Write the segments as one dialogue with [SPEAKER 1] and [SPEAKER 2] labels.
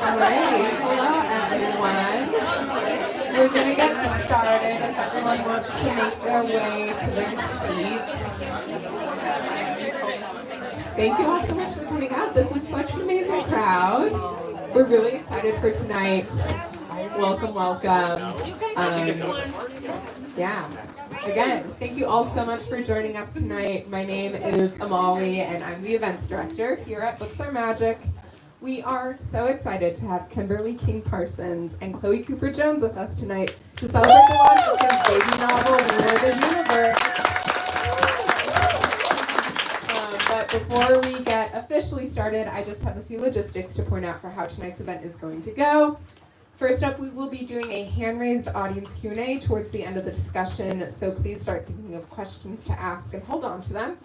[SPEAKER 1] Alright, hello everyone. We're going to get started if everyone wants to make their way to their seats. Thank you all so much for coming out. This is such an amazing crowd. We're really excited for tonight. Welcome, welcome. Again, thank you all so much for joining us tonight. My name is Amali, and I'm the events director here at Books Are Magic. We are so excited to have Kimberly Parsons and Chloé Cooper Jones with us tonight to celebrate the launch of their debut novel, War of the Universe. But before we get officially started, I just have a few logistics to point out for how tonight's event is going to go. First up, we will be doing a hand-raised audience Q&A towards the end of the discussion, so please start thinking of questions to ask and hold on to them.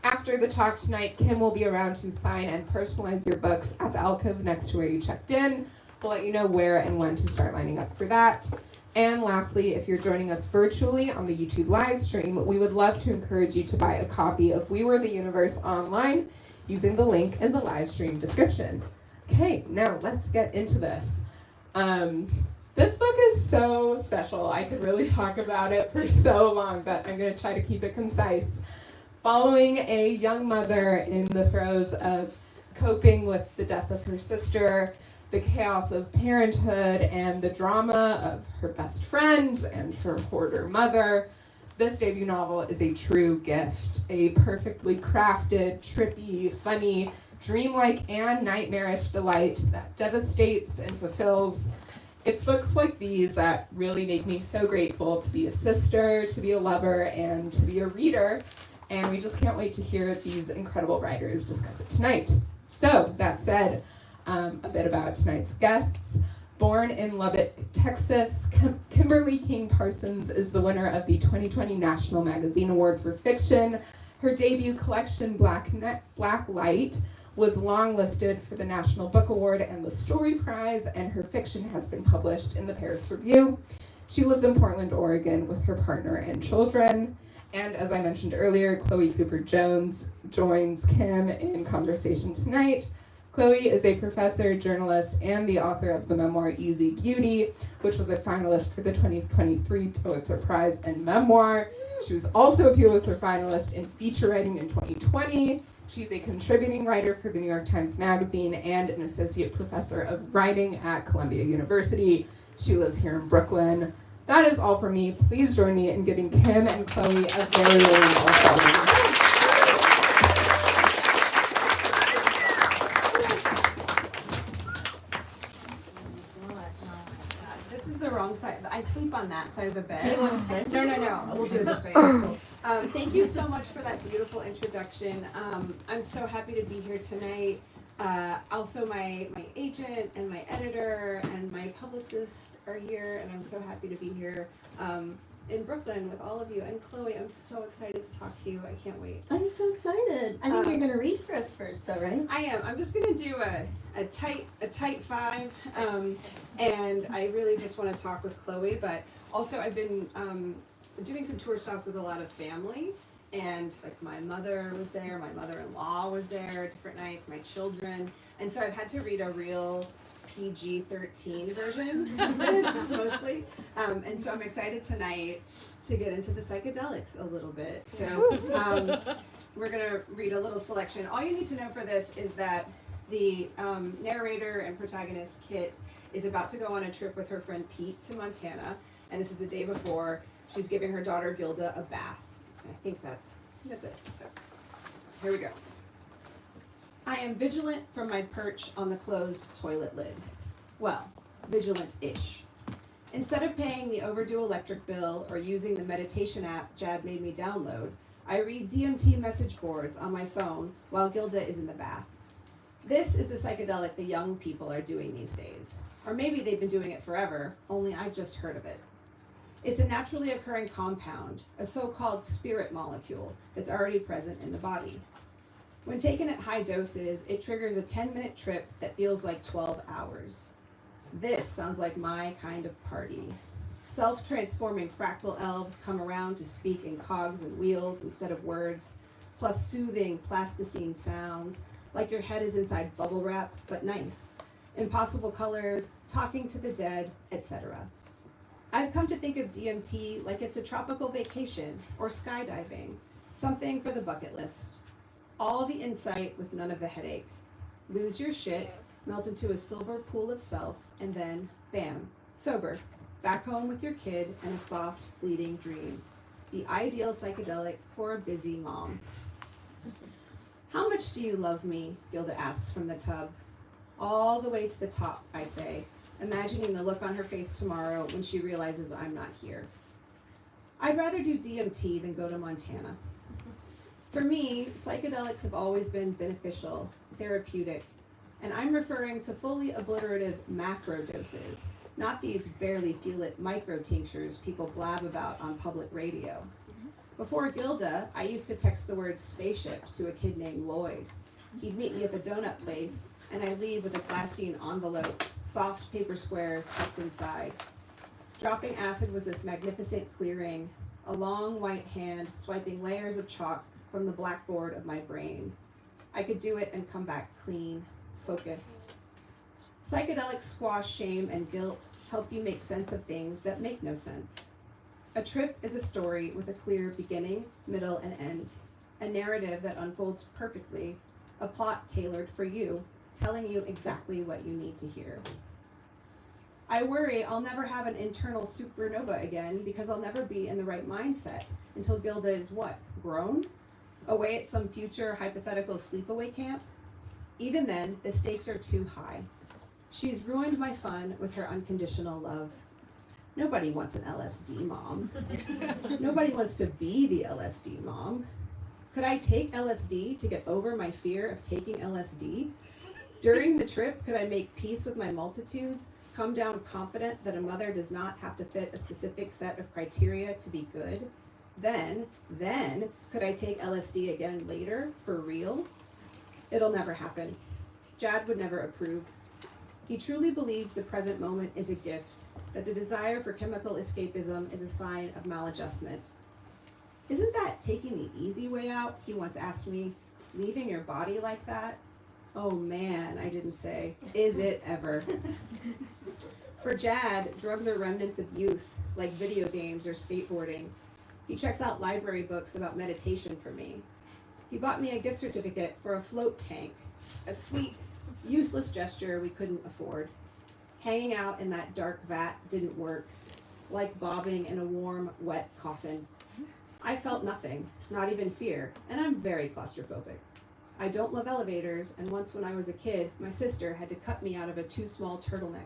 [SPEAKER 1] After the talk tonight, Kim will be around to sign and personalize your books at the alcove next to where you checked in. We'll let you know where and when to start lining up for that. And lastly, if you're joining us virtually on the YouTube live stream, we would love to encourage you to buy a copy of We Were the Universe online using the link in the live stream description. Okay, now let's get into this. This book is so special. I could really talk about it for so long, but I'm going to try to keep it concise. Following a young mother in the throes of coping with the death of her sister, the chaos of parenthood, and the drama of her best friend and her hoarder mother, this debut novel is a true gift. A perfectly crafted, trippy, funny, dreamlike, and nightmarish delight that devastates and fulfills. It's books like these that really make me so grateful to be a sister, to be a lover, and to be a reader. And we just can't wait to hear these incredible writers discuss it tonight. So, that said, a bit about tonight's guests. Born in Lubbock, Texas, Kimberly Parsons is the winner of the 2020 National Magazine Award for Fiction. Her debut collection, Black Light, was longlisted for the National Book Award and the Story Prize, and her fiction has been published in the Paris Review. She lives in Portland, Oregon with her partner and children. And as I mentioned earlier, Chloé Cooper Jones joins Kim in conversation tonight. Chloé is a professor, journalist, and the author of the memoir Easy Beauty, which was a finalist for the 2023 Pulitzer Prize in Memoir. She was also a Pulitzer finalist in feature writing in 2020. She's a contributing writer for the New York Times Magazine and an associate professor of writing at Columbia University. She lives here in Brooklyn. That is all for me. Please join me in giving Kim and Chloé a very warm welcome.
[SPEAKER 2] This is the wrong side. I sleep on that side of the bed.
[SPEAKER 3] Do you want to switch?
[SPEAKER 2] No. We'll do it this way. Cool. Thank you so much for that beautiful introduction. I'm so happy to be here tonight. Also, my agent and my editor and my publicist are here, and I'm so happy to be here in Brooklyn with all of you. And Chloé, I'm so excited to talk to you. I can't wait.
[SPEAKER 3] I'm so excited. I think you're going to read for us first, though, right?
[SPEAKER 2] I am. I'm just going to do a tight five, and I really just want to talk with Chloé. But also, I've been doing some tour stops with a lot of family. And like my mother was there, my mother-in-law was there different nights, my children. And so I've had to read a real PG-13 version of this mostly. And so I'm excited tonight to get into the psychedelics a little bit. So we're going to read a little selection. All you need to know for this is that the narrator and protagonist, Kit, is about to go on a trip with her friend Pete to Montana. And this is the day before. She's giving her daughter Gilda a bath. I think that's it. So, here we go. I am vigilant from my perch on the closed toilet lid. Well, vigilant-ish. Instead of paying the overdue electric bill or using the meditation app Jad made me download, I read DMT message boards on my phone while Gilda is in the bath. This is the psychedelic the young people are doing these days. Or maybe they've been doing it forever, only I've just heard of it. It's a naturally occurring compound, a so-called spirit molecule that's already present in the body. When taken at high doses, it triggers a 10-minute trip that feels like 12 hours. This sounds like my kind of party. Self-transforming fractal elves come around to speak in cogs and wheels instead of words, plus soothing plasticine sounds, like your head is inside bubble wrap, but nice. impossible colors, talking to the dead, etc. I've come to think of DMT like it's a tropical vacation or skydiving, something for the bucket list. All the insight with none of the headache. Lose your shit, melt into a silver pool of self, and then, bam, sober, back home with your kid and a soft, fleeting dream. The ideal psychedelic for a busy mom. How much do you love me? Gilda asks from the tub. All the way to the top, I say, imagining the look on her face tomorrow when she realizes I'm not here. I'd rather do DMT than go to Montana. For me, psychedelics have always been beneficial, therapeutic, and I'm referring to fully obliterative macro doses, not these barely feel it micro tinctures people blab about on public radio. Before Gilda, I used to text the word spaceship to a kid named Lloyd. He'd meet me at the donut place, and I'd leave with a glassine envelope, soft paper squares tucked inside. Dropping acid was this magnificent clearing, a long white hand swiping layers of chalk from the blackboard of my brain. I could do it and come back clean, focused. Psychedelics squash shame and guilt, help you make sense of things that make no sense. A trip is a story with a clear beginning, middle, and end, a narrative that unfolds perfectly, a plot tailored for you, telling you exactly what you need to hear. I worry I'll never have an internal supernova again because I'll never be in the right mindset until Gilda is what, grown? Away at some future hypothetical sleepaway camp? Even then, the stakes are too high. She's ruined my fun with her unconditional love. Nobody wants an LSD mom. Nobody wants to be the LSD mom. Could I take LSD to get over my fear of taking LSD? During the trip, could I make peace with my multitudes, come down confident that a mother does not have to fit a specific set of criteria to be good? Then, could I take LSD again later, for real? It'll never happen. Jad would never approve. He truly believes the present moment is a gift, that the desire for chemical escapism is a sign of maladjustment. Isn't that taking the easy way out? He once asked me, leaving your body like that? Oh man, I didn't say. Is it ever? For Jad, drugs are remnants of youth, like video games or skateboarding. He checks out library books about meditation for me. He bought me a gift certificate for a float tank, a sweet, useless gesture we couldn't afford. Hanging out in that dark vat didn't work, like bobbing in a warm, wet coffin. I felt nothing, not even fear, and I'm very claustrophobic. I don't love elevators, and once when I was a kid, my sister had to cut me out of a too small turtleneck.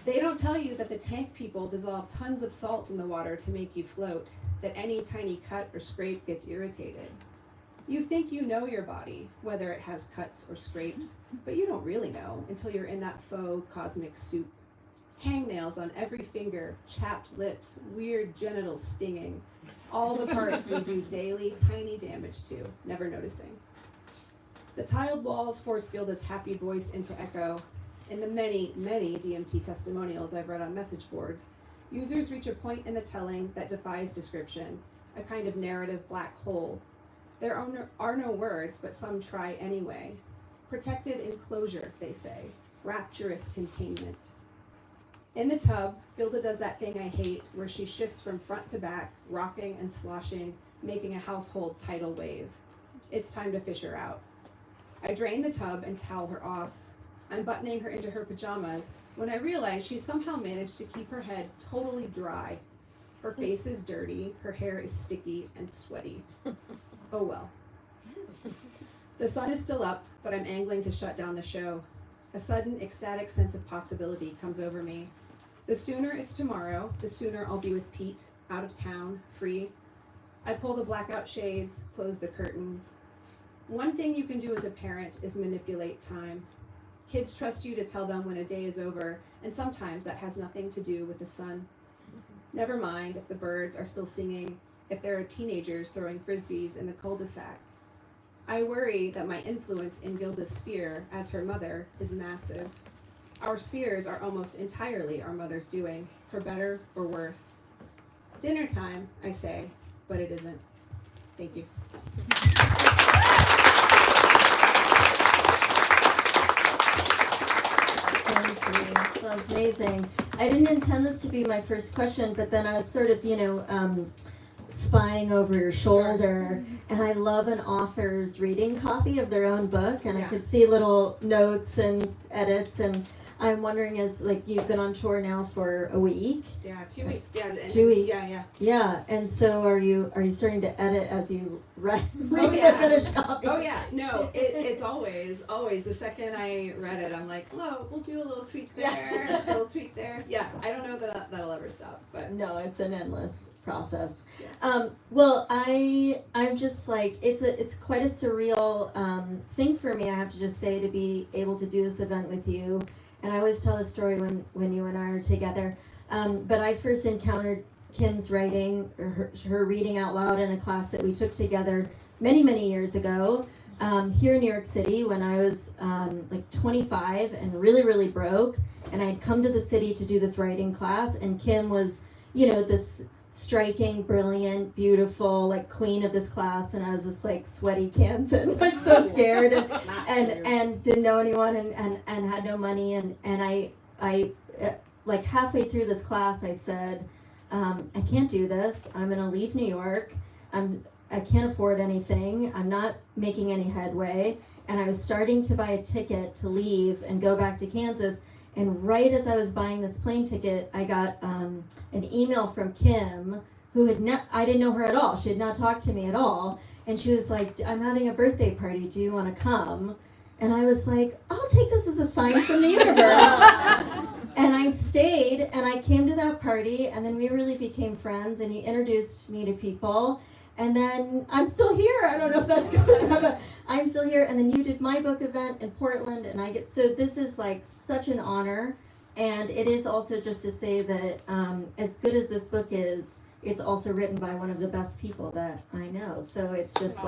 [SPEAKER 2] They don't tell you that the tank people dissolve tons of salt in the water to make you float, that any tiny cut or scrape gets irritated. You think you know your body, whether it has cuts or scrapes, but you don't really know until you're in that faux cosmic soup. Hangnails on every finger, chapped lips, weird genitals stinging. All the parts we do daily tiny damage to, never noticing. The tiled walls force Gilda's happy voice into echo. In the many, many DMT testimonials I've read on message boards, users reach a point in the telling that defies description, a kind of narrative black hole. There are no words, but some try anyway. Protected enclosure, they say. Rapturous containment. In the tub, Gilda does that thing I hate, where she shifts from front to back, rocking and sloshing, making a household tidal wave. It's time to fish her out. I drain the tub and towel her off. I'm buttoning her into her pajamas when I realize she somehow managed to keep her head totally dry. Her face is dirty, her hair is sticky and sweaty. Oh well. The sun is still up, but I'm angling to shut down the show. A sudden, ecstatic sense of possibility comes over me. The sooner it's tomorrow, the sooner I'll be with Pete, out of town, free. I pull the blackout shades, close the curtains. One thing you can do as a parent is manipulate time. Kids trust you to tell them when a day is over, and sometimes that has nothing to do with the sun. Never mind if the birds are still singing, if there are teenagers throwing frisbees in the cul-de-sac. I worry that my influence in Gilda's sphere as her mother is massive. Our spheres are almost entirely our mother's doing, for better or worse. Dinner time, I say, but it isn't. Thank you.
[SPEAKER 3] That's amazing. I didn't intend this to be my first question, but then I was sort of, spying over your shoulder, and I love an author's reading copy of their own book, and I could see little notes and edits, and I'm wondering, you've been on tour now for a week?
[SPEAKER 2] Yeah, 2 weeks. Yeah,
[SPEAKER 3] 2 weeks.
[SPEAKER 2] Yeah.
[SPEAKER 3] Yeah, and so are you starting to edit as you read
[SPEAKER 2] Oh,
[SPEAKER 3] the
[SPEAKER 2] yeah.
[SPEAKER 3] finished copy?
[SPEAKER 2] Oh yeah, no, it's always the second I read it, I'm like, oh, we'll do a little tweak there, a little tweak there. Yeah, I don't know that that'll ever stop, but
[SPEAKER 3] No, it's an endless process.
[SPEAKER 2] Yeah.
[SPEAKER 3] Well, I'm just like, it's quite a surreal thing for me, I have to just say, to be able to do this event with you. And I always tell the story when you and I are together. But I first encountered Kim's writing, or her reading out loud in a class that we took together many, many years ago here in New York City when I was 25 and really, really broke. And I had come to the city to do this writing class, and Kim was, this striking, brilliant, beautiful, queen of this class, and I was this sweaty Kansan, so scared and didn't know anyone and had no money, and I halfway through this class I said, I can't do this. I'm gonna leave New York. I can't afford anything. I'm not making any headway, and I was starting to buy a ticket to leave and go back to Kansas. And right as I was buying this plane ticket, I got an email from Kim, who I didn't know her at all. She had not talked to me at all. And she was like, I'm having a birthday party. Do you want to come? And I was like, I'll take this as a sign from the universe. And I stayed, and I came to that party, and then we really became friends, and you introduced me to people. And then I'm still here. I don't know if that's going to happen. I'm still here. And then you did my book event in Portland, and so this is such an honor. And it is also just to say that as good as this book is, it's also written by one of the best people that I know. So it's just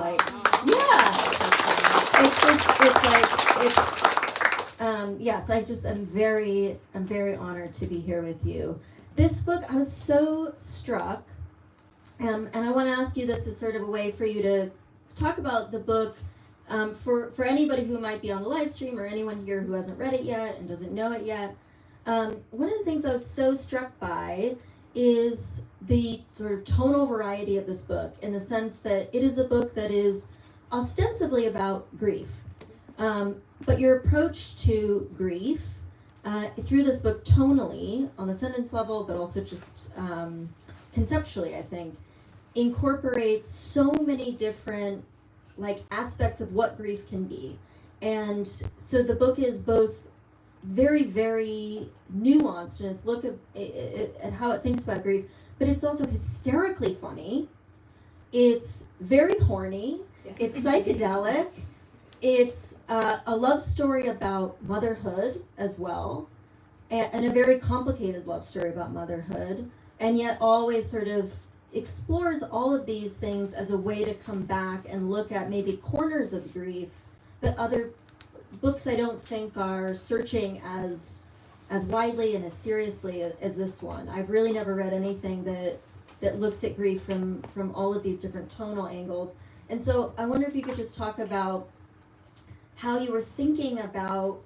[SPEAKER 3] I'm very honored to be here with you. This book, I was so struck. And I want to ask you this as sort of a way for you to talk about the book for anybody who might be on the live stream or anyone here who hasn't read it yet and doesn't know it yet. One of the things I was so struck by is the sort of tonal variety of this book, in the sense that it is a book that is ostensibly about grief. But your approach to grief through this book tonally, on the sentence level, but also just conceptually, I think, incorporates so many different aspects of what grief can be. And so the book is both very, very nuanced in its look at how it thinks about grief, but it's also hysterically funny. It's very horny. Yeah. It's psychedelic. It's a love story about motherhood as well, and a very complicated love story about motherhood, and yet always sort of explores all of these things as a way to come back and look at maybe corners of grief that other books I don't think are searching as widely and as seriously as this one. I've really never read anything that looks at grief from all of these different tonal angles. And so I wonder if you could just talk about how you were thinking about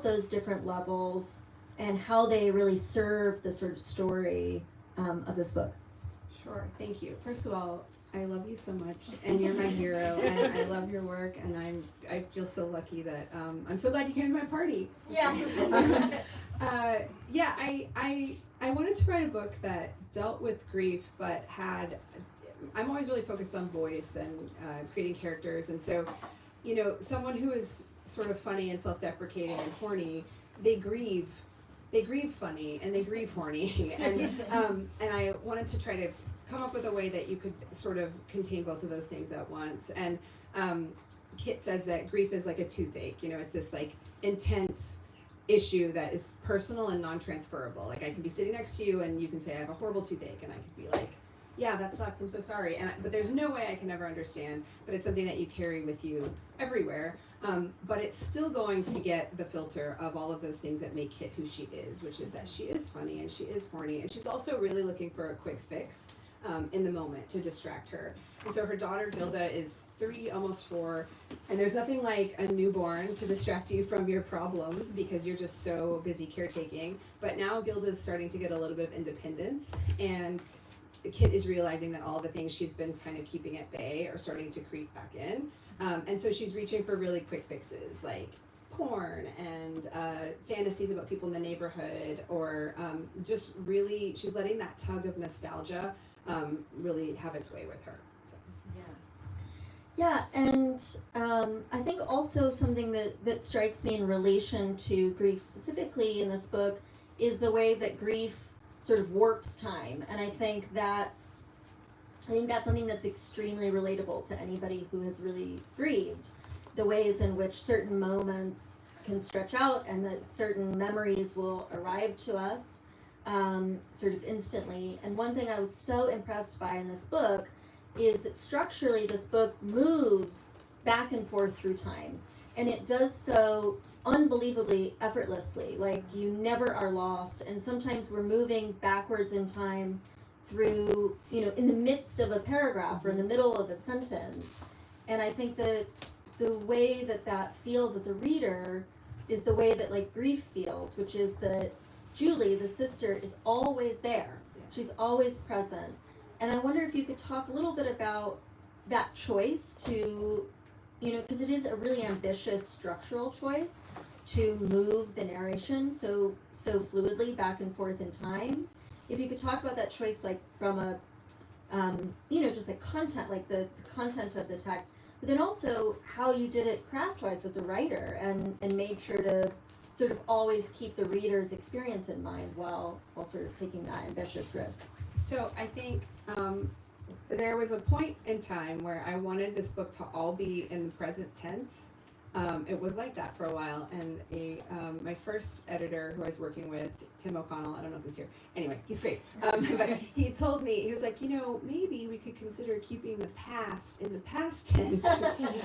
[SPEAKER 3] those different levels and how they really serve the sort of story of this book.
[SPEAKER 2] Sure, thank you. First of all, I love you so much, and you're my hero, and I love your work, and I feel so lucky that I'm so glad you came to my party.
[SPEAKER 3] Yeah.
[SPEAKER 2] I wanted to write a book that dealt with grief, but I'm always really focused on voice and creating characters, and so, someone who is sort of funny and self-deprecating and horny, they grieve funny and they grieve horny, and I wanted to try to come up with a way that you could sort of contain both of those things at once. And Kit says that grief is like a toothache. It's this intense issue that is personal and non-transferable. I can be sitting next to you and you can say I have a horrible toothache, and I could be like, yeah, that sucks, I'm so sorry. But there's no way I can ever understand, but it's something that you carry with you everywhere. But it's still going to get the filter of all of those things that make Kit who she is, which is that she is funny and she is horny, and she's also really looking for a quick fix in the moment to distract her. And so her daughter Gilda is 3, almost 4, and there's nothing like a newborn to distract you from your problems because you're just so busy caretaking. But now Gilda's starting to get a little bit of independence, and Kit is realizing that all the things she's been kind of keeping at bay are starting to creep back in. And so she's reaching for really quick fixes like porn and fantasies about people in the neighborhood, or just really, she's letting that tug of nostalgia really have its way with her. So.
[SPEAKER 3] Yeah, and I think also something that strikes me in relation to grief specifically in this book is the way that grief sort of warps time, and I think that's something that's extremely relatable to anybody who has really grieved. The ways in which certain moments can stretch out, and that certain memories will arrive to us sort of instantly. And one thing I was so impressed by in this book is that structurally this book moves back and forth through time, and it does so unbelievably effortlessly. Like, you never are lost, and sometimes we're moving backwards in time through, in the midst of a paragraph or in the middle of a sentence. And I think that the way that feels as a reader is the way that like grief feels, which is that Julie, the sister, is always there. She's always present. And I wonder if you could talk a little bit about that choice to, because it is a really ambitious structural choice to move the narration so fluidly back and forth in time. If you could talk about that choice, like from a, just like content, like the content of the text, but then also how you did it craft-wise as a writer, and made sure to sort of always keep the reader's experience in mind while sort of taking that ambitious risk.
[SPEAKER 2] So I think there was a point in time where I wanted this book to all be in the present tense. It was like that for a while, and my first editor who I was working with, Tim O'Connell, I don't know if he's here. Anyway, he's great. But he told me, he was like, maybe we could consider keeping the past in the past tense.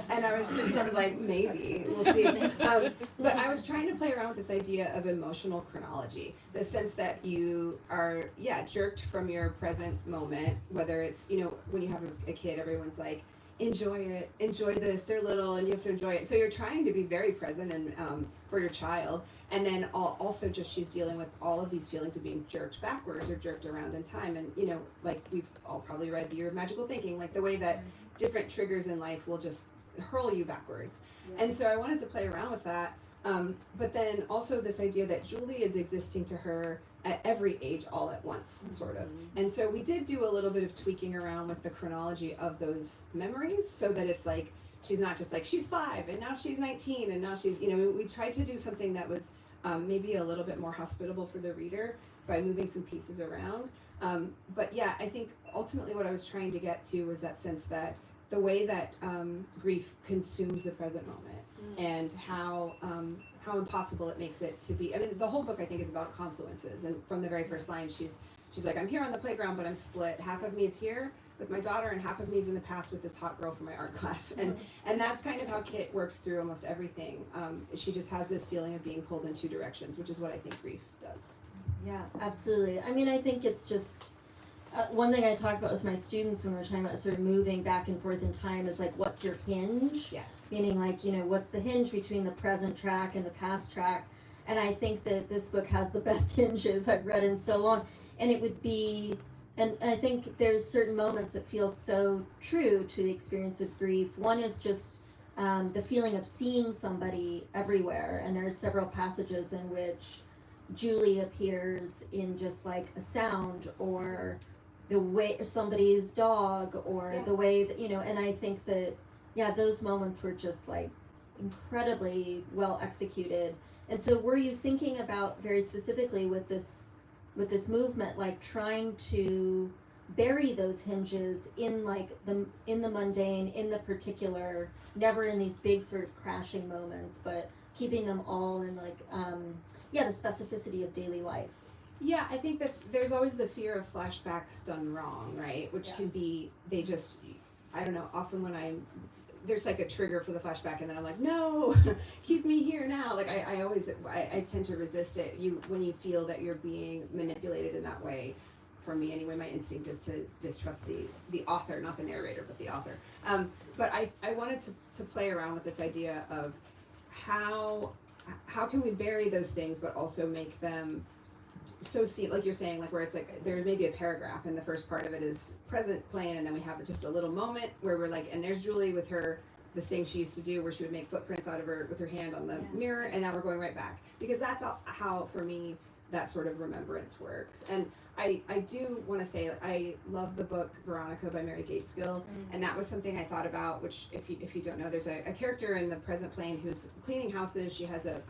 [SPEAKER 2] And I was just sort of like, maybe, we'll see. But I was trying to play around with this idea of emotional chronology, the sense that you are, jerked from your present moment, whether it's, when you have a kid, everyone's like, enjoy this, they're little and you have to enjoy it. So you're trying to be very present and for your child. And then also just she's dealing with all of these feelings of being jerked backwards or jerked around in time. And, like we've all probably read The Year of Magical Thinking, like the way that different triggers in life will just hurl you backwards. Yeah. And so I wanted to play around with that. But then also this idea that Julie is existing to her at every age all at once, sort of. And so we did do a little bit of tweaking around with the chronology of those memories so that it's like, she's not just like, she's 5 and now she's 19 and now she's, we tried to do something that was maybe a little bit more hospitable for the reader by moving some pieces around. But yeah, I think ultimately what I was trying to get to was that sense that the way that grief consumes the present moment and how impossible it makes it to be. I mean, the whole book I think is about confluences, and from the very first line, she's like, I'm here on the playground, but I'm split. Half of me is here with my daughter, and half of me is in the past with this hot girl from my art class. And that's kind of how Kit works through almost everything. She just has this feeling of being pulled in 2 directions, which is what I think grief does.
[SPEAKER 3] Yeah, absolutely. I mean, I think it's just one thing I talk about with my students when we're talking about sort of moving back and forth in time is like, what's your hinge?
[SPEAKER 2] Yes.
[SPEAKER 3] Meaning like, what's the hinge between the present track and the past track? And I think that this book has the best hinges I've read in so long. And it would be, and I think there's certain moments that feel so true to the experience of grief. One is just the feeling of seeing somebody everywhere. And there's several passages in which Julie appears in just like a sound, or the way somebody's dog, or the way that, and I think that, those moments were just like incredibly well executed. And so were you thinking about very specifically with this movement, like trying to bury those hinges in like in the mundane, in the particular, never in these big sort of crashing moments, but keeping them all in like, the specificity of daily life?
[SPEAKER 2] Yeah, I think that there's always the fear of flashbacks done wrong, right? Which can be, I don't know, often when there's like a trigger for the flashback and then I'm like, no, keep me here now. Like I tend to resist it. When you feel that you're being manipulated in that way, for me anyway, my instinct is to distrust the author, not the narrator, but the author. But I wanted to play around with this idea of how can we bury those things but also make them so like you're saying, like where it's like there may be a paragraph and the first part of it is present plain, and then we have just a little moment where we're like, and there's Julie with her this thing she used to do where she would make footprints out of her with her hand on the mirror, and now we're going right back, because that's how for me that sort of remembrance works. And I do want to say I love the book Veronica by Mary Gateskill, and that was something I thought about, which if you don't know, there's a character in the present plane who's cleaning houses. She has a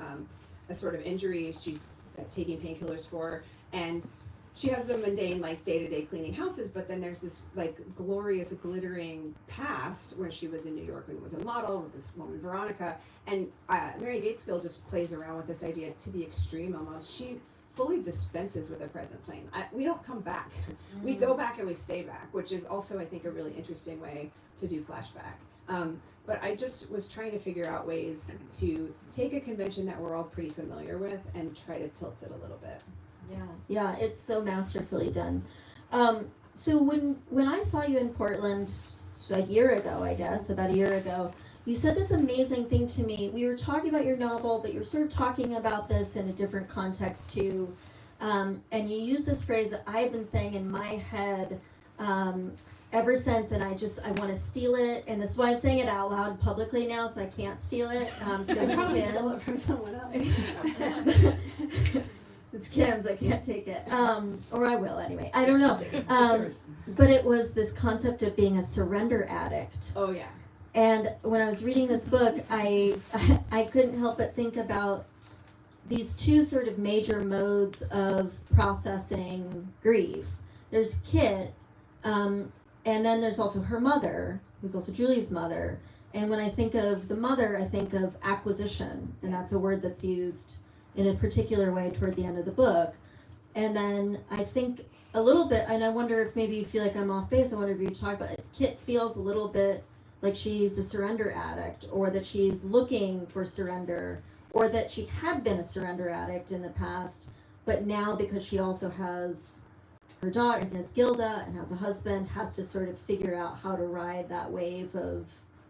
[SPEAKER 2] sort of injury she's taking painkillers for, and she has the mundane like day-to-day cleaning houses, but then there's this like glorious glittering past where she was in New York and was a model with this woman Veronica, and Mary Gateskill just plays around with this idea to the extreme almost. She fully dispenses with the present plane. We don't come back. We go back and we stay back, which is also I think a really interesting way to do flashback. But I just was trying to figure out ways to take a convention that we're all pretty familiar with and try to tilt it a little bit.
[SPEAKER 3] Yeah, it's so masterfully done. So when I saw you in Portland a year ago, I guess, about a year ago, you said this amazing thing to me. We were talking about your novel, but you were sort of talking about this in a different context too. And you used this phrase that I've been saying in my head ever since, and I want to steal it, and this is why I'm saying it out loud publicly now, so I can't steal it, because
[SPEAKER 2] I probably
[SPEAKER 3] it's
[SPEAKER 2] stole it from someone else.
[SPEAKER 3] It's Kim's, I can't take it. Or I will anyway. I don't know.
[SPEAKER 2] It's yours.
[SPEAKER 3] But it was this concept of being a surrender addict.
[SPEAKER 2] Oh yeah.
[SPEAKER 3] And when I was reading this book, I couldn't help but think about these two sort of major modes of processing grief. There's Kit, and then there's also her mother, who's also Julie's mother. And when I think of the mother, I think of acquisition, and that's a word that's used in a particular way toward the end of the book. And then I think a little bit, and I wonder if maybe you feel like I'm off base, I wonder if you talk about it. Kit feels a little bit like she's a surrender addict, or that she's looking for surrender, or that she had been a surrender addict in the past, but now because she also has her daughter, has Gilda, and has a husband, has to sort of figure out how to ride that wave of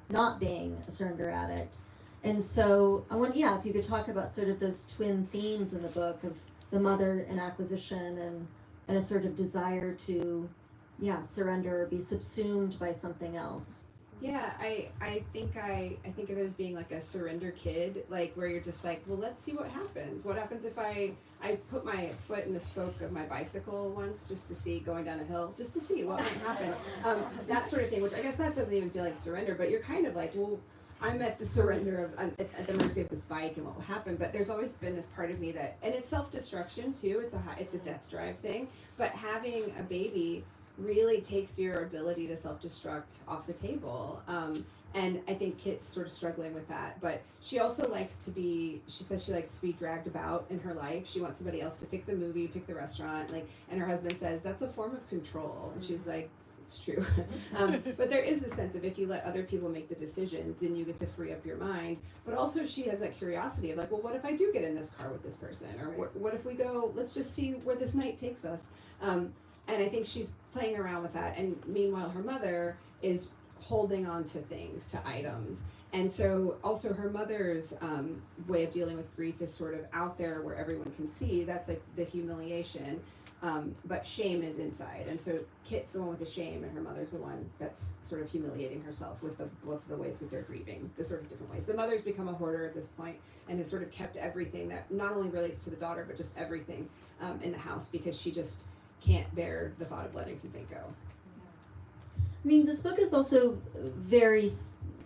[SPEAKER 3] not being a surrender addict. And so I want, if you could talk about sort of those twin themes in the book of the mother and acquisition, and a sort of desire to, surrender or be subsumed by something else.
[SPEAKER 2] Yeah, I think of it as being like a surrender kid, like where you're just like, well, let's see what happens. What happens if I put my foot in the spoke of my bicycle once just to see, going down a hill, just to see what might happen. That sort of thing, which I guess that doesn't even feel like surrender, but you're kind of like, well, I'm at the surrender of, I'm at the mercy of this bike and what will happen. But there's always been this part of me that, and it's self-destruction too. It's a death drive thing. But having a baby really takes your ability to self-destruct off the table. And I think Kit's sort of struggling with that. But she also she says she likes to be dragged about in her life. She wants somebody else to pick the movie, pick the restaurant, and her husband says that's a form of control. And she's like, it's true. But there is this sense of if you let other people make the decisions, then you get to free up your mind. But also she has that curiosity of like, well, what if I do get in this car with this person? Or what if we go, let's just see where this night takes us. And I think she's playing around with that. And meanwhile, her mother is holding on to things, to items. And so also her mother's way of dealing with grief is sort of out there where everyone can see. That's like the humiliation. But shame is inside. And so Kit's the one with the shame, and her mother's the one that's sort of humiliating herself with both of the ways that they're grieving, the sort of different ways. The mother's become a hoarder at this point and has sort of kept everything that not only relates to the daughter, but just everything in the house, because she just can't bear the thought of letting something go.
[SPEAKER 3] I mean, this book is also very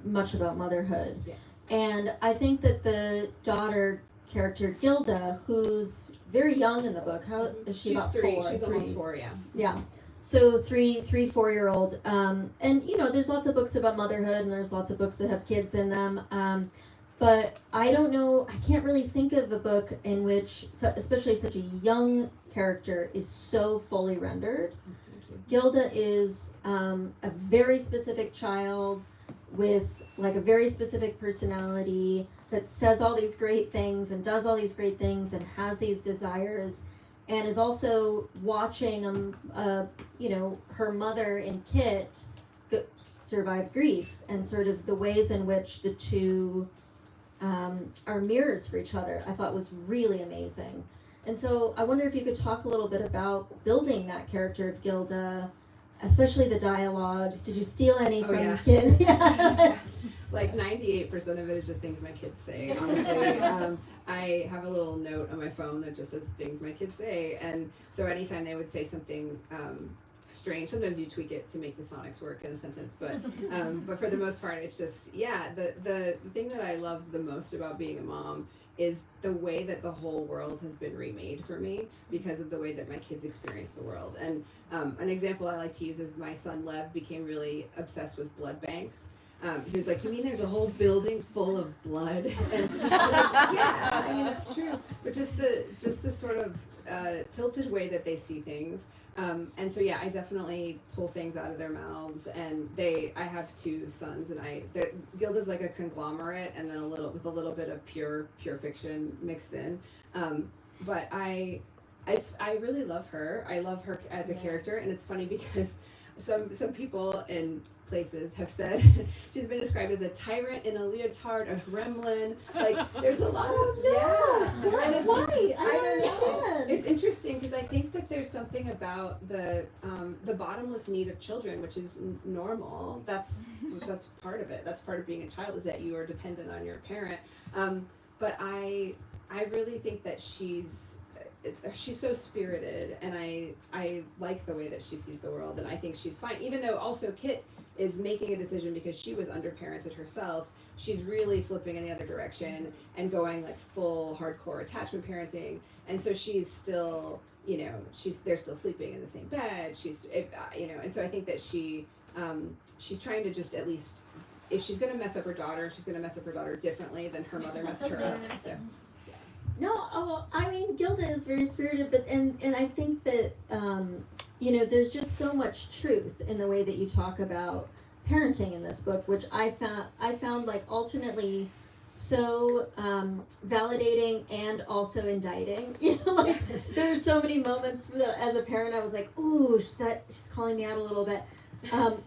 [SPEAKER 3] much about motherhood.
[SPEAKER 2] Yeah.
[SPEAKER 3] And I think that the daughter character, Gilda, who's very young in the book, how is she?
[SPEAKER 2] She's
[SPEAKER 3] about
[SPEAKER 2] 3.
[SPEAKER 3] 4?
[SPEAKER 2] She's almost 4, yeah.
[SPEAKER 3] Yeah. So 4-year-old. And, there's lots of books about motherhood, and there's lots of books that have kids in them. But I don't know, I can't really think of a book in which, especially such a young character, is so fully rendered. Gilda is a very specific child with like a very specific personality that says all these great things and does all these great things and has these desires. and is also watching her mother and Kit survive grief, and sort of the ways in which the two are mirrors for each other, I thought was really amazing. And so I wonder if you could talk a little bit about building that character of Gilda, especially the dialogue. Did you steal any from kids?
[SPEAKER 2] Yeah. Like 98% of it is just things my kids say, honestly. I have a little note on my phone that just says things my kids say, and so anytime they would say something strange, sometimes you tweak it to make the sonics work in a sentence, but for the most part, it's just, the thing that I love the most about being a mom is the way that the whole world has been remade for me because of the way that my kids experience the world. And an example I like to use is my son Lev became really obsessed with blood banks. He was like, "You mean there's a whole building full of blood?" And I'm like, yeah, I mean that's true. But just the sort of tilted way that they see things. And so I definitely pull things out of their mouths. And I have two sons, and Gilda's like a conglomerate, and then with a little bit of pure fiction mixed in. But I really love her. I love her as a character, and it's funny because some people in places have said she's been described as a tyrant in a leotard, a gremlin. Like there's a lot of
[SPEAKER 3] Why? I don't understand.
[SPEAKER 2] It's interesting because I think that there's something about the bottomless need of children, which is normal. That's part of it. That's part of being a child, is that you are dependent on your parent. But I really think that she's so spirited, and I like the way that she sees the world, and I think she's fine, even though also Kit is making a decision because she was underparented herself. She's really flipping in the other direction and going like full hardcore attachment parenting, and so she's still, they're still sleeping in the same bed. And so I think that she's trying to just, at least if she's going to mess up her daughter, she's going to mess up her daughter differently than her mother messed her up. So.
[SPEAKER 3] No, I mean, Gilda is very spirited, but and I think that there's just so much truth in the way that you talk about parenting in this book, which I found like alternately so validating and also indicting. There's so many moments as a parent I was like, ooh, she's calling me out a little bit.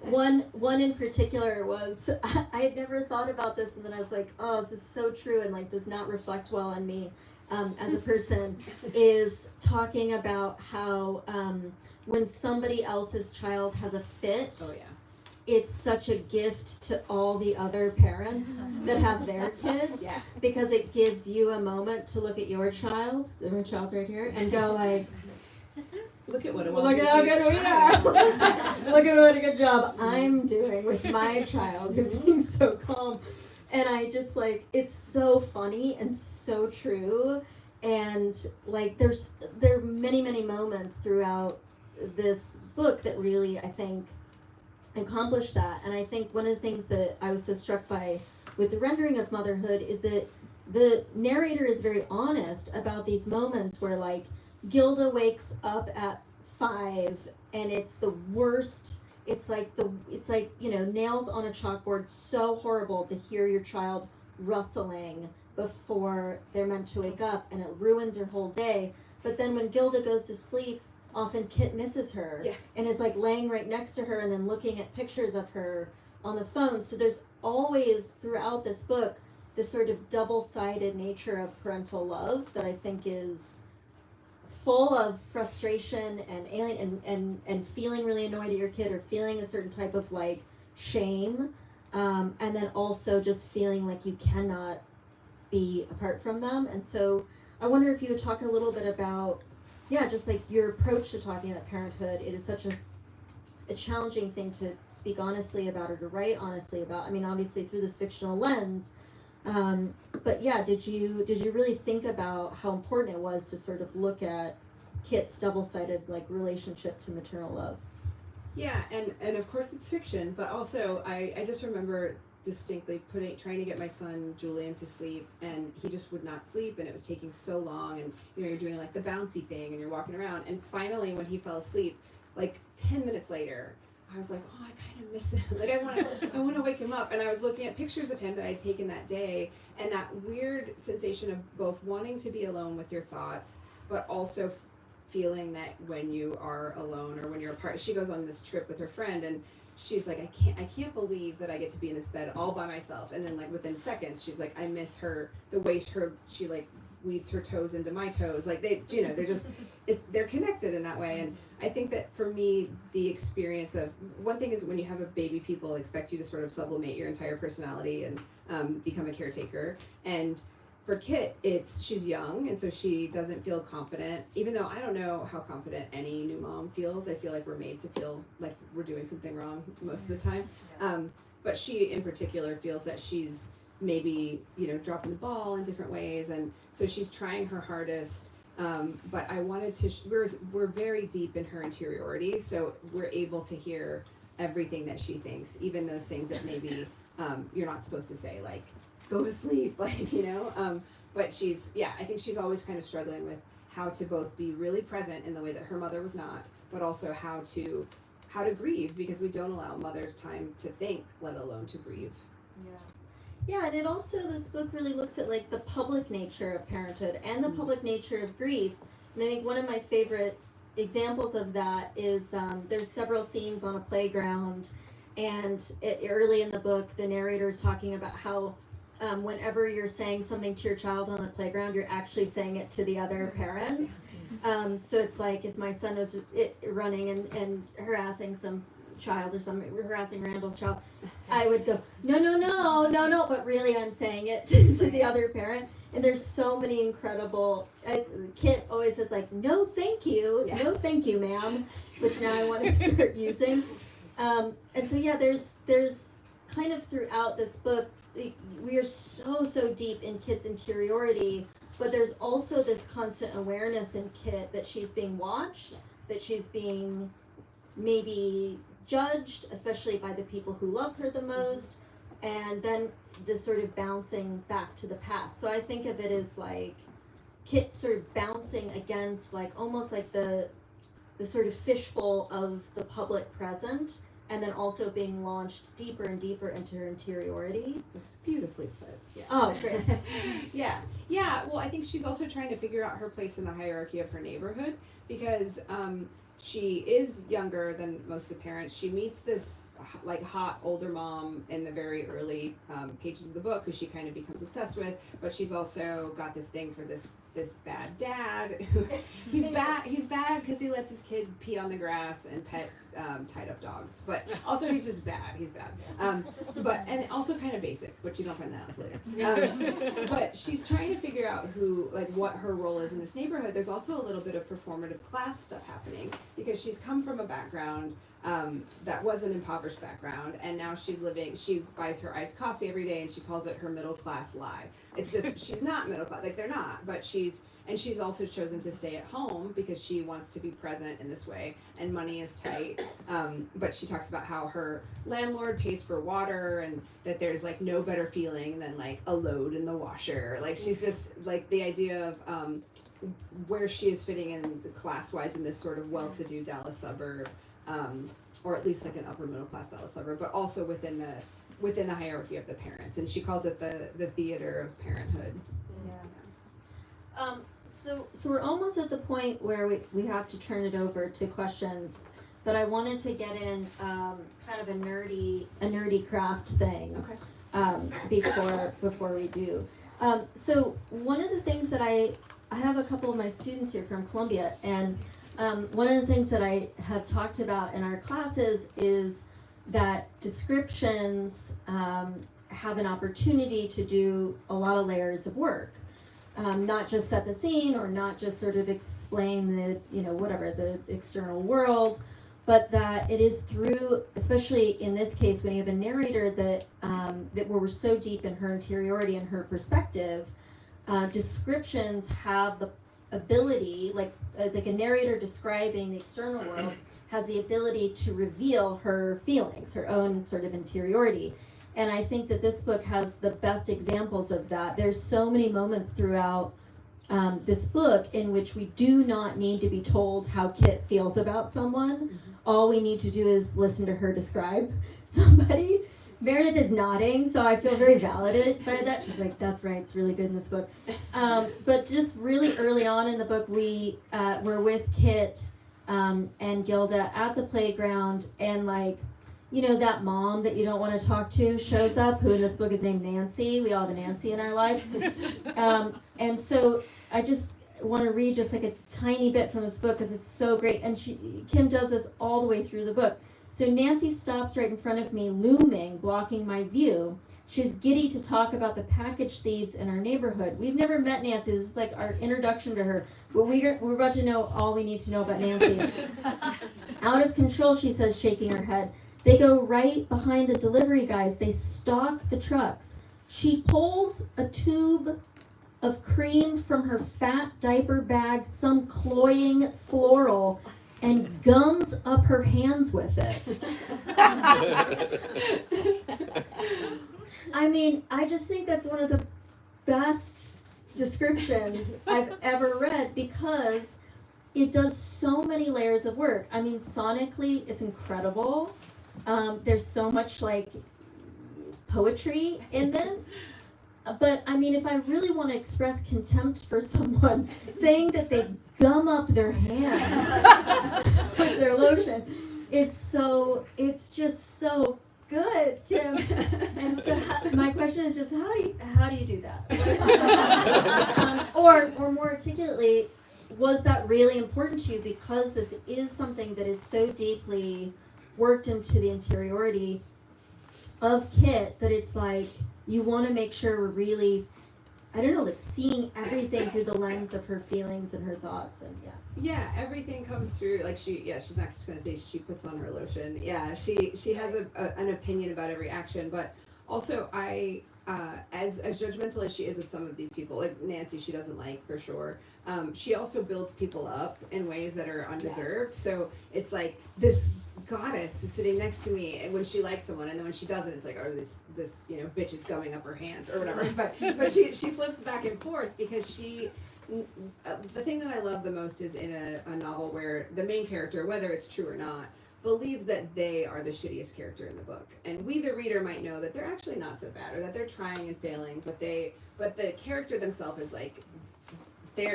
[SPEAKER 3] One in particular was I had never thought about this, and then I was like, oh, this is so true, and like does not reflect well on me as a person, is talking about how when somebody else's child has a fit, it's such a gift to all the other parents that have their kids, because it gives you a moment to look at your child, my child's right here, and go like,
[SPEAKER 2] look at what a
[SPEAKER 3] look at what a good job I'm doing with my child who's being so calm. And I just like, it's so funny and so true. And like there are many, many moments throughout this book that really, I think, accomplish that. And I think one of the things that I was so struck by with the rendering of motherhood is that the narrator is very honest about these moments where like Gilda wakes up at 5 and it's the worst. It's like nails on a chalkboard, so horrible to hear your child rustling before they're meant to wake up, and it ruins her whole day. But then when Gilda goes to sleep, often Kit misses her and is like laying right next to her and then looking at pictures of her on the phone. So there's always throughout this book this sort of double-sided nature of parental love that I think is full of frustration and alien and feeling really annoyed at your kid, or feeling a certain type of like shame, and then also just feeling like you cannot be apart from them. And so I wonder if you would talk a little bit about just like your approach to talking about parenthood. It is such a challenging thing to speak honestly about, or to write honestly about. I mean, obviously through this fictional lens, but did you really think about how important it was to sort of look at Kit's double-sided like relationship to maternal love?
[SPEAKER 2] Yeah, and of course it's fiction, but also I just remember distinctly trying to get my son Julian to sleep, and he just would not sleep, and it was taking so long, and you're doing like the bouncy thing and you're walking around, and finally when he fell asleep, like 10 minutes later, I was like, oh, I kind of miss him. Like I want to wake him up. And I was looking at pictures of him that I'd taken that day, and that weird sensation of both wanting to be alone with your thoughts, but also feeling that when you are alone or when you're apart. She goes on this trip with her friend, and she's like, I can't believe that I get to be in this bed all by myself. And then like within seconds, she's like, I miss her, the way she like weaves her toes into my toes. Like they're just, they're connected in that way. And I think that for me, the experience of, one thing is when you have a baby, people expect you to sort of sublimate your entire personality and become a caretaker. And for Kit, she's young, and so she doesn't feel confident, even though I don't know how confident any new mom feels. I feel like we're made to feel like we're doing something wrong most of the time. But she in particular feels that she's maybe, dropping the ball in different ways, and so she's trying her hardest. But I wanted to, we're very deep in her interiority, so we're able to hear everything that she thinks, even those things that maybe you're not supposed to say, like, go to sleep, like, but I think she's always kind of struggling with how to both be really present in the way that her mother was not, but also how to grieve, because we don't allow mothers time to think, let alone to grieve.
[SPEAKER 3] Yeah, and it also, this book really looks at like the public nature of parenthood and the public nature of grief. And I think one of my favorite examples of that is there's several scenes on a playground, and early in the book, the narrator is talking about how whenever you're saying something to your child on the playground, you're actually saying it to the other parents. So it's like if my son was running and harassing some child or something, harassing Randall's child, I would go, no, but really I'm saying it to the other parent. And there's so many incredible, Kit always says like, no thank you, ma'am, which now I want to start using. And so there's kind of throughout this book, we are so deep in Kit's interiority, but there's also this constant awareness in Kit that she's being watched, that she's being maybe judged, especially by the people who love her the most, and then this sort of bouncing back to the past. So I think of it as like Kit sort of bouncing against like almost like the sort of fishbowl of the public present, and then also being launched deeper and deeper into her interiority.
[SPEAKER 2] That's beautifully put. Yeah.
[SPEAKER 3] Oh, great.
[SPEAKER 2] Yeah. Well, I think she's also trying to figure out her place in the hierarchy of her neighborhood, because she is younger than most of the parents. She meets this like hot older mom in the very early pages of the book, who she kind of becomes obsessed with. But she's also got this thing for this bad dad. He's bad because he lets his kid pee on the grass and pet tied up dogs. But also he's just bad. He's bad. And also kind of basic, but you don't find that out later. But she's trying to figure out what her role is in this neighborhood. There's also a little bit of performative class stuff happening, because she's come from a background that was an impoverished background, and now she buys her iced coffee every day, and she calls it her middle class lie. It's just, she's not middle class, like they're not, but she's also chosen to stay at home because she wants to be present in this way, and money is tight. But she talks about how her landlord pays for water, and that there's like no better feeling than like a load in the washer. Like she's just like the idea of where she is fitting in class-wise in this sort of well-to-do Dallas suburb, or at least like an upper middle class Dallas suburb, but also within the hierarchy of the parents. And she calls it the theater of parenthood.
[SPEAKER 3] Yeah. So we're almost at the point where we have to turn it over to questions, but I wanted to get in kind of a nerdy craft thing.
[SPEAKER 2] Okay.
[SPEAKER 3] Before we do. So one of the things that I have a couple of my students here from Columbia, and one of the things that I have talked about in our classes is that descriptions have an opportunity to do a lot of layers of work. Not just set the scene, or not just sort of explain the external world, but that it is through, especially in this case when you have a narrator that where we're so deep in her interiority and her perspective, descriptions have the ability, like a narrator describing the external world has the ability to reveal her feelings, her own sort of interiority. And I think that this book has the best examples of that. There's so many moments throughout this book in which we do not need to be told how Kit feels about someone. Mm-hmm. All we need to do is listen to her describe somebody. Meredith is nodding, so I feel very validated by that. She's like, "That's right. It's really good in this book." But just really early on in the book, we were with Kit and Gilda at the playground, and like, you know, that mom that you don't want to talk to shows up, who in this book is named Nancy. We all have a Nancy in our life. And so I just want to read just like a tiny bit from this book because it's so great. And Kim does this all the way through the book. So Nancy stops right in front of me, looming, blocking my view. She's giddy to talk about the package thieves in our neighborhood. We've never met Nancy. This is like our introduction to her. But we're about to know all we need to know about Nancy. Out of control, she says, shaking her head. They go right behind the delivery guys. They stalk the trucks. She pulls a tube of cream from her fat diaper bag, some cloying floral, and gums up her hands with it. I mean, I just think that's one of the best descriptions I've ever read because it does so many layers of work. I mean, sonically, it's incredible. There's so much like poetry in this. But I mean, if I really want to express contempt for someone, saying that they gum up their hands with their lotion it's just so good, Kim. And so my question is just how do you do that? Or more articulately, was that really important to you because this is something that is so deeply worked into the interiority of Kit that it's like you want to make sure we're really, I don't know, like seeing everything through the lens of her feelings and her thoughts, and
[SPEAKER 2] yeah, everything comes through. Like she's not just gonna say she puts on her lotion. Yeah, she has an opinion about every action, but also I as judgmental as she is of some of these people, like Nancy, she doesn't like for sure. She also builds people up in ways that are undeserved. Yeah. So it's like this goddess is sitting next to me, and when she likes someone, and then when she doesn't, it's like, oh, this bitch is going up her hands or whatever. But she flips back and forth because she. The thing that I love the most is in a novel where the main character, whether it's true or not, believes that they are the shittiest character in the book, and we the reader might know that they're actually not so bad, or that they're trying and failing, but the character themselves is like,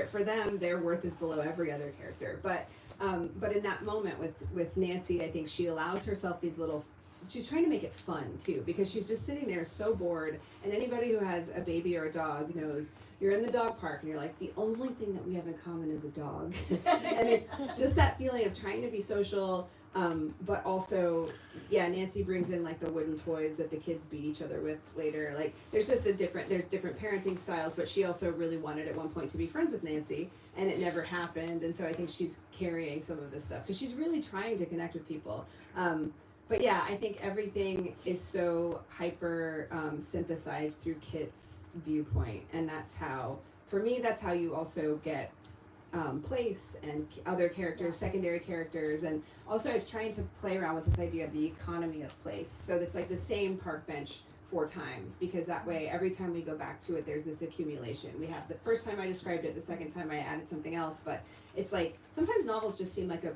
[SPEAKER 2] for them their worth is below every other character. But in that moment with Nancy, I think she allows herself these little. She's trying to make it fun too, because she's just sitting there so bored. And anybody who has a baby or a dog knows you're in the dog park and you're like, the only thing that we have in common is a dog. And it's just that feeling of trying to be social, but also, Nancy brings in like the wooden toys that the kids beat each other with later. Like there's different parenting styles, but she also really wanted at one point to be friends with Nancy, and it never happened. And so I think she's carrying some of this stuff because she's really trying to connect with people. But yeah, I think everything is so hyper synthesized through Kit's viewpoint, and that's how you also get place and other characters, secondary characters, and also I was trying to play around with this idea of the economy of place. So it's like the same park bench 4 times, because that way every time we go back to it, there's this accumulation. We have the first time I described it, the second time I added something else, but it's like sometimes novels just seem like a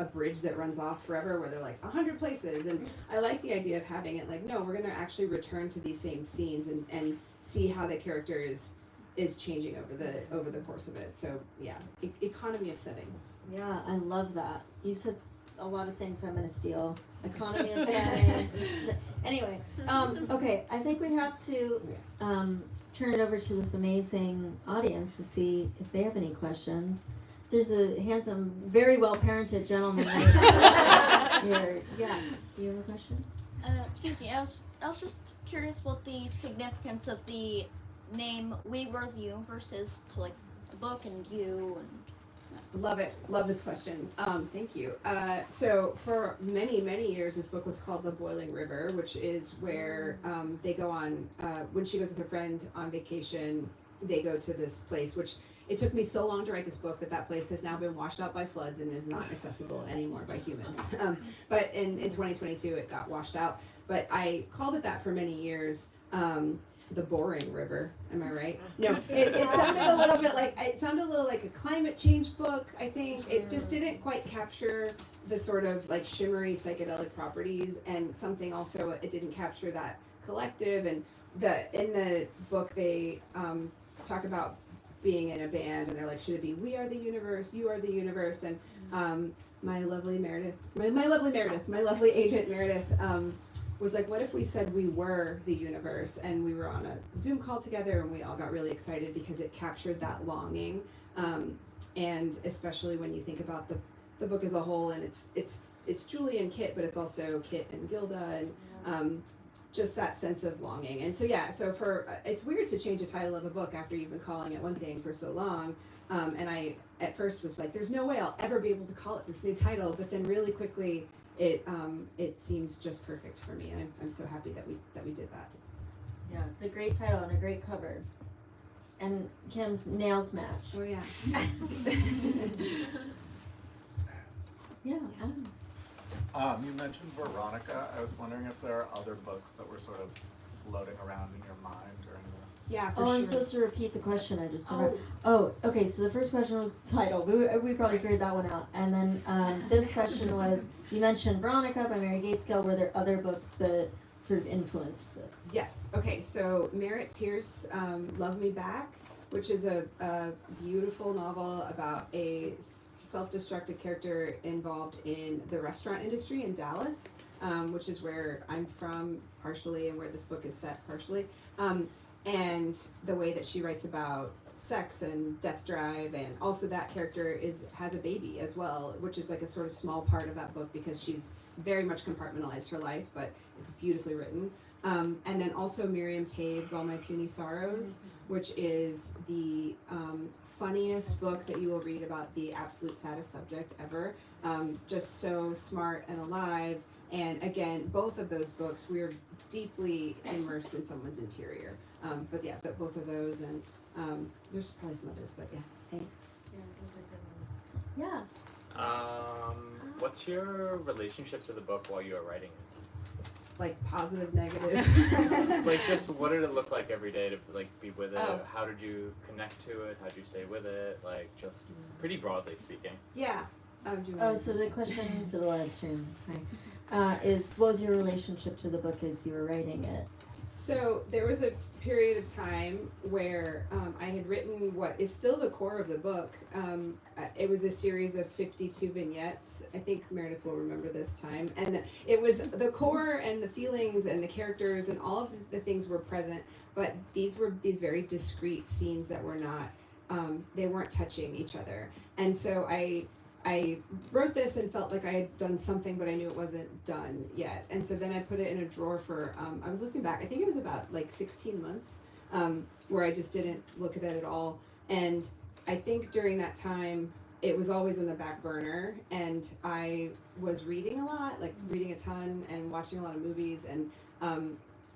[SPEAKER 2] bridge that runs off forever, where they're like 100 places, and I like the idea of having it like, no, we're going to actually return to these same scenes and see how the character is changing over the course of it. So economy of setting.
[SPEAKER 3] Yeah, I love that. You said a lot of things I'm going to steal. Economy of setting. Anyway, okay, I think we have to turn it over to this amazing audience to see if they have any questions. There's a handsome, very well-parented gentleman right here. Yeah, you have a question?
[SPEAKER 4] Excuse me, I was just curious what the significance of the name We Were You versus to like the book and you and.
[SPEAKER 2] Love it. Love this question. Thank you. So for many, many years, this book was called The Boiling River, which is where they go on, when she goes with her friend on vacation, they go to this place, which it took me so long to write this book that place has now been washed out by floods and is not accessible anymore by humans. But in 2022, it got washed out. But I called it that for many years the boring river. Am I right? No, it sounded a little bit like a climate change book. I think it just didn't quite capture the sort of like shimmery psychedelic properties, and something also it didn't capture that collective. And in the book they talk about being in a band, and they're like, should it be we are the universe, you are the universe, and my lovely agent Meredith was like, what if we said we were the universe, and we were on a Zoom call together, and we all got really excited because it captured that longing, and especially when you think about the book as a whole, and it's Julie and Kit, but it's also Kit and Gilda, and just that sense of longing. And so for it's weird to change the title of a book after you've been calling it one thing for so long, and I at first was like, there's no way I'll ever be able to call it this new title, but then really quickly it seems just perfect for me, and I'm so happy that we did that.
[SPEAKER 3] Yeah, it's a great title and a great cover. And Kim's nails match.
[SPEAKER 2] Oh yeah.
[SPEAKER 3] Yeah.
[SPEAKER 5] You mentioned Veronica. I was wondering if there are other books that were sort of floating around in your mind during the...
[SPEAKER 2] Yeah, for
[SPEAKER 3] Oh,
[SPEAKER 2] sure.
[SPEAKER 3] I'm supposed to repeat the question. I just remembered. Oh, okay. So the first question was title. We probably figured that one out. And then this question was, you mentioned Veronica by Mary Gateskill. Were there other books that sort of influenced this?
[SPEAKER 2] Yes. Okay. So Merritt Tierce, "Love Me Back," which is a beautiful novel about a self-destructive character involved in the restaurant industry in Dallas, which is where I'm from partially, and where this book is set partially. And the way that she writes about sex and death drive, and also that character has a baby as well, which is like a sort of small part of that book because she's very much compartmentalized her life, but it's beautifully written. And then also Miriam Tave's "All My Puny Sorrows," which is the funniest book that you will read about the absolute saddest subject ever. Just so smart and alive. And again, both of those books, we're deeply immersed in someone's interior. But yeah, both of those, and there's probably some others, but yeah, thanks.
[SPEAKER 3] Yeah.
[SPEAKER 6] What's your relationship to the book while you were writing it?
[SPEAKER 2] Like positive, negative.
[SPEAKER 6] Like, just what did it look like every day to like be with it?
[SPEAKER 2] Oh.
[SPEAKER 6] How did you connect to it? How did you stay with it? Like, just pretty broadly speaking.
[SPEAKER 2] Yeah.
[SPEAKER 3] Oh, so the question for the live stream is, what was your relationship to the book as you were writing it?
[SPEAKER 2] So there was a period of time where I had written what is still the core of the book. It was a series of 52 vignettes. I think Meredith will remember this time. And it was the core, and the feelings and the characters and all of the things were present, but these were these very discrete scenes that were not, they weren't touching each other. And so I wrote this and felt like I had done something, but I knew it wasn't done yet. And so then I put it in a drawer for, I was looking back, I think it was about like 16 months, where I just didn't look at it at all. And I think during that time, it was always in the back burner, and I was reading a lot, like reading a ton and watching a lot of movies. And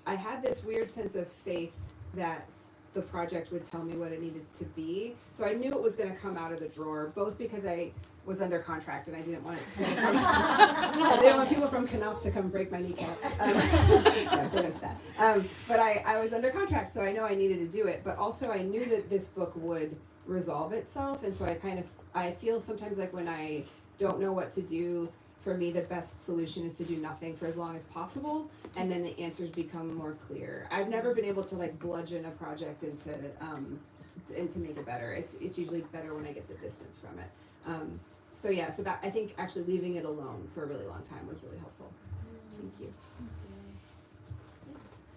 [SPEAKER 2] I had this weird sense of faith that the project would tell me what it needed to be. So I knew it was going to come out of the drawer, both because I was under contract and I didn't want I didn't want people from Knopf to come break my kneecaps. No, go into that. But I was under contract, so I know I needed to do it. But also I knew that this book would resolve itself, and so I feel sometimes like when I don't know what to do, for me the best solution is to do nothing for as long as possible, and then the answers become more clear. I've never been able to like bludgeon a project into make it better. It's usually better when I get the distance from it. So that I think actually leaving it alone for a really long time was really helpful. Thank you.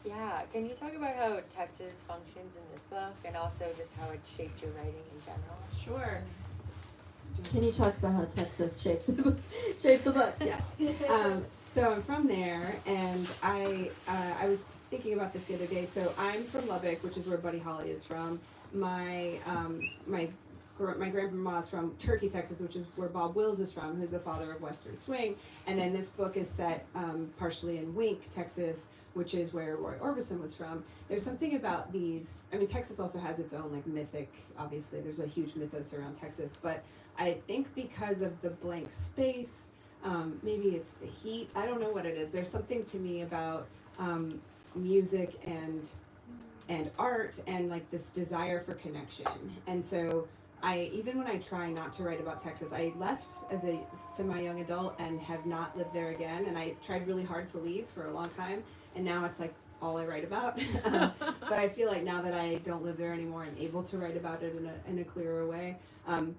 [SPEAKER 7] Yeah, can you talk about how Texas functions in this book, and also just how it shaped your writing in general?
[SPEAKER 2] Sure.
[SPEAKER 3] Can you talk about how Texas shaped the book?
[SPEAKER 2] Yes. So I'm from there, and I was thinking about this the other day. So I'm from Lubbock, which is where Buddy Holly is from. My grandma's from Turkey, Texas, which is where Bob Wills is from, who's the father of Western Swing. And then this book is set partially in Wink, Texas, which is where Roy Orbison was from. There's something about these, I mean, Texas also has its own like mythic, obviously there's a huge mythos around Texas, but I think because of the blank space, maybe it's the heat, I don't know what it is. There's something to me about music and art and like this desire for connection. And so even when I try not to write about Texas, I left as a semi-young adult and have not lived there again. And I tried really hard to leave for a long time. And now it's like all I write about. But I feel like now that I don't live there anymore, I'm able to write about it in a clearer way.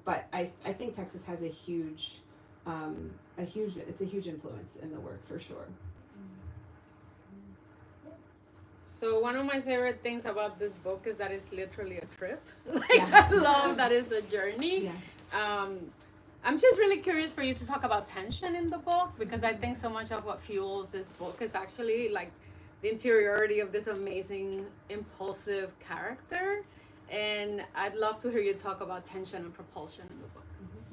[SPEAKER 2] But I think Texas has a huge influence in the work for sure.
[SPEAKER 8] So one of my favorite things about this book is that it's literally a trip.
[SPEAKER 2] Yeah.
[SPEAKER 8] I love that it's a journey.
[SPEAKER 2] Yeah.
[SPEAKER 8] I'm just really curious for you to talk about tension in the book, because I think so much of what fuels this book is actually like the interiority of this amazing, impulsive character. And I'd love to hear you talk about tension and propulsion in the book.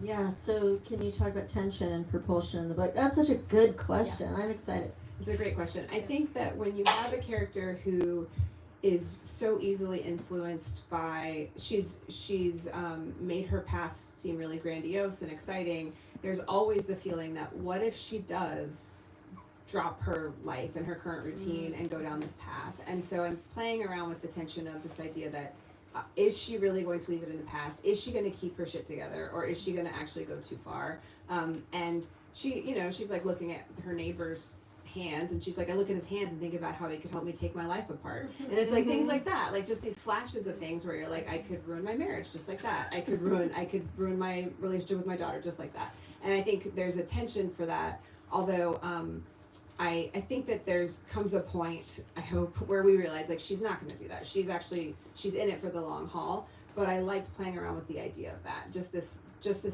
[SPEAKER 3] Yeah, so can you talk about tension and propulsion in the book? That's such a good question. I'm excited.
[SPEAKER 2] It's a great question. I think that when you have a character who is so easily influenced by, she's made her past seem really grandiose and exciting, there's always the feeling that what if she does drop her life and her current routine and go down this path? And so I'm playing around with the tension of this idea that is she really going to leave it in the past? Is she going to keep her shit together, or is she going to actually go too far? And she, she's like looking at her neighbor's hands, and she's like, I look at his hands and think about how he could help me take my life apart. And it's like things like that, like just these flashes of things where you're like, I could ruin my marriage just like that. I could ruin my relationship with my daughter just like that. And I think there's a tension for that. Although I think that comes a point, I hope, where we realize like she's not going to do that. She's in it for the long haul. But I liked playing around with the idea of that. Just this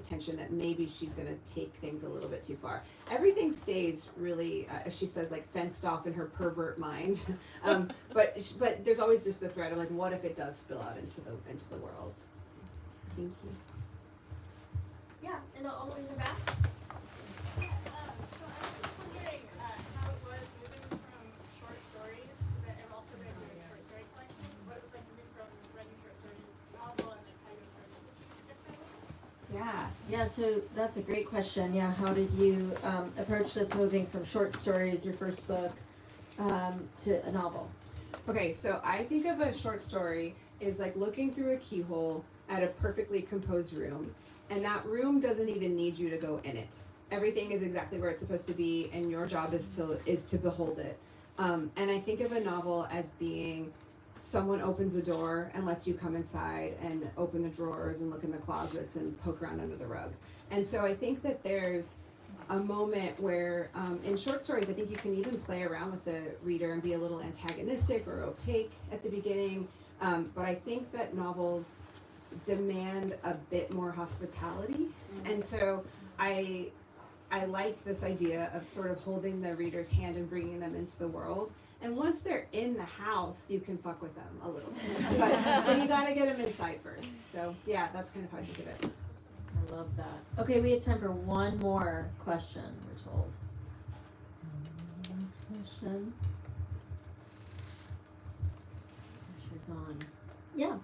[SPEAKER 2] tension that maybe she's going to take things a little bit too far. Everything stays really, as she says, like fenced off in her pervert mind. But there's always just the threat of like, what if it does spill out into the world? Thank you.
[SPEAKER 3] Yeah, and all the way in the back.
[SPEAKER 9] So I was just wondering how it was moving from short stories, because I'm also writing a short story collection, what it was like moving from writing short stories to novel, and then how you approach it differently.
[SPEAKER 3] Yeah, so that's a great question. Yeah, how did you approach this moving from short stories, your first book, to a novel?
[SPEAKER 2] Okay, so I think of a short story is like looking through a keyhole at a perfectly composed room, and that room doesn't even need you to go in it. Everything is exactly where it's supposed to be, and your job is to behold it. And I think of a novel as being someone opens a door and lets you come inside and open the drawers and look in the closets and poke around under the rug. And so I think that there's a moment where in short stories, I think you can even play around with the reader and be a little antagonistic or opaque at the beginning. But I think that novels demand a bit more hospitality. And so I like this idea of sort of holding the reader's hand and bringing them into the world. And once they're in the house, you can fuck with them a little bit. But you gotta get them inside first. So yeah, that's kind of how I think of it.
[SPEAKER 3] I love that. Okay, we have time for one more question, we're told. Last question. Pressure's on. Yeah.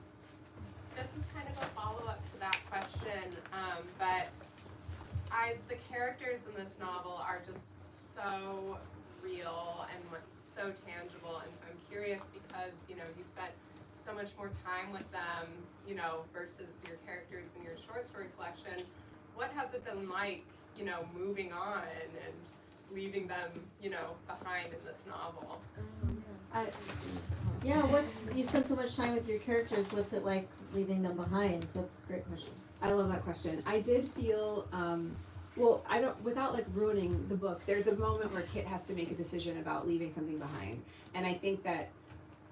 [SPEAKER 10] This is kind of a follow-up to that question, but the characters in this novel are just so real and so tangible, and so I'm curious because, you spent so much more time with them, versus your characters in your short story collection. What has it been like, moving on and leaving them, behind in this novel?
[SPEAKER 3] You spent so much time with your characters, what's it like leaving them behind? That's a great question.
[SPEAKER 2] I love that question. I did feel, without like ruining the book, there's a moment where Kit has to make a decision about leaving something behind. And I think that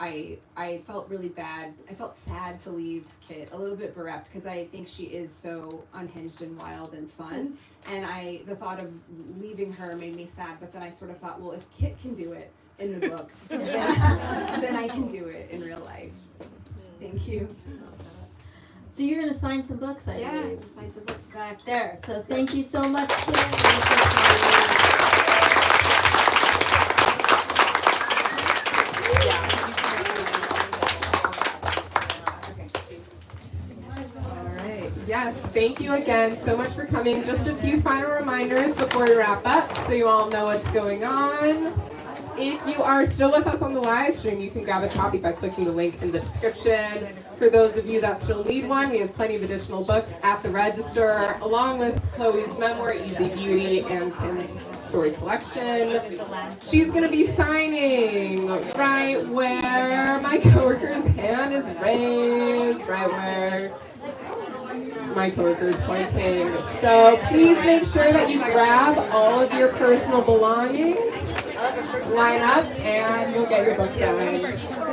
[SPEAKER 2] I felt really bad. I felt sad to leave Kit, a little bit bereft, because I think she is so unhinged and wild and fun. And the thought of leaving her made me sad, but then I sort of thought, well, if Kit can do it in the book, then I can do it in real life. So, thank you.
[SPEAKER 3] So you're going to sign some books, I
[SPEAKER 2] Yeah,
[SPEAKER 3] believe.
[SPEAKER 2] sign some books.
[SPEAKER 3] Back there. So thank you so much, Kim.
[SPEAKER 1] Yes, thank you again so much for coming. Just a few final reminders before we wrap up so you all know what's going on. If you are still with us on the live stream, you can grab a copy by clicking the link in the description. For those of you that still need one, we have plenty of additional books at the register, along with Chloe's memoir, Easy Beauty, and Kim's story collection. She's going to be signing right where my coworker's hand is raised, right where my coworker's pointing. So please make sure that you grab all of your personal belongings, line up, and you'll get your book signed.